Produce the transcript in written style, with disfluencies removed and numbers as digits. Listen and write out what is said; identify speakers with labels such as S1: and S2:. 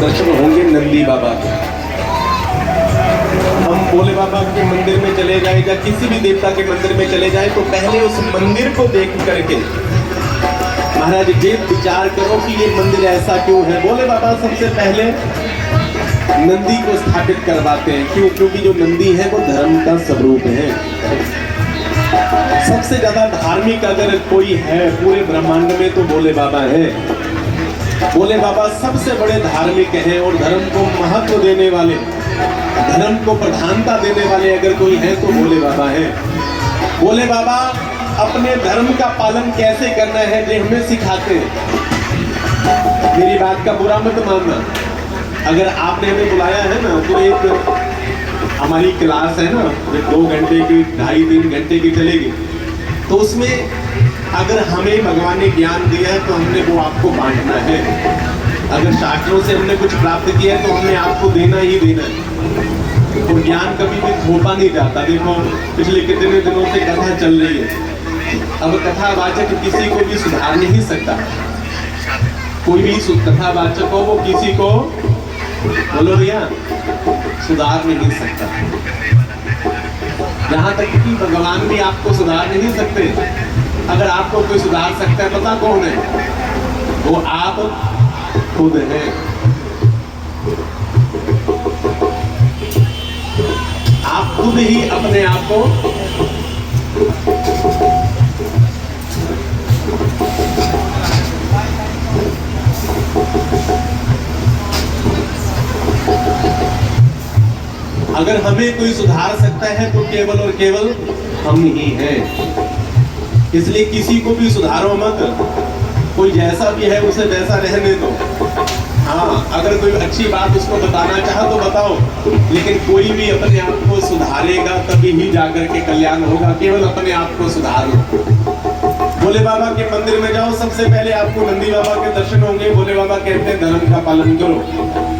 S1: दर्शन होंगे नंदी बाबा के। हम भोले बाबा के मंदिर में चले जाए या किसी भी देवता के मंदिर में चले जाए तो पहले उस मंदिर को देख करके महाराज ये विचार करो कि ये मंदिर ऐसा क्यों है। भोले बाबा सबसे पहले नंदी को स्थापित करवाते हैं। क्यों? क्योंकि जो नंदी है वो धर्म का स्वरूप है। सबसे ज्यादा धार्मिक अगर कोई है पूरे ब्रह्मांड में तो भोले बाबा है। भोले बाबा सबसे बड़े धार्मिक हैं और धर्म को महत्व देने वाले, धर्म को प्रधानता देने वाले अगर कोई है तो भोले बाबा है। भोले बाबा अपने धर्म का पालन कैसे करना है ये हमें सिखाते हैं। मेरी बात का बुरा मत मानना। अगर आपने हमें बुलाया है ना तो एक हमारी क्लास है ना 2 घंटे की 2.5-3 घंटे की चलेगी, तो उसमें अगर हमें भगवान ने ज्ञान दिया है तो हमने वो आपको बांटना है। अगर शास्त्रों से हमने कुछ प्राप्त किया है तो हमने आपको देना ही देना है। और ज्ञान कभी भी थोपा नहीं जाता। देखो पिछले कितने दिनों से कथा चल रही है। अब कथावाचक किसी को भी सुधार नहीं सकता। कोई भी कथावाचक हो वो किसी को बोलो भैया सुधार नहीं सकता। यहाँ तक कि भगवान भी आपको सुधार नहीं सकते। अगर आपको कोई सुधार सकता है पता कौन है? वो आप खुद हैं। आप खुद ही अपने आप को अगर हमें कोई सुधार सकता है तो केवल और केवल हम ही हैं। इसलिए किसी को भी सुधारो मत। कोई जैसा भी है उसे वैसा रहने दो। हाँ, अगर कोई अच्छी बात उसको बताना चाहे तो बताओ, लेकिन कोई भी अपने आप को सुधारेगा तभी ही जाकर के कल्याण होगा। केवल अपने आप को सुधार लो। भोले बाबा के मंदिर में जाओ, सबसे पहले आपको नंदी बाबा के दर्शन होंगे। भोले बाबा कहते हैं धर्म का पालन करो।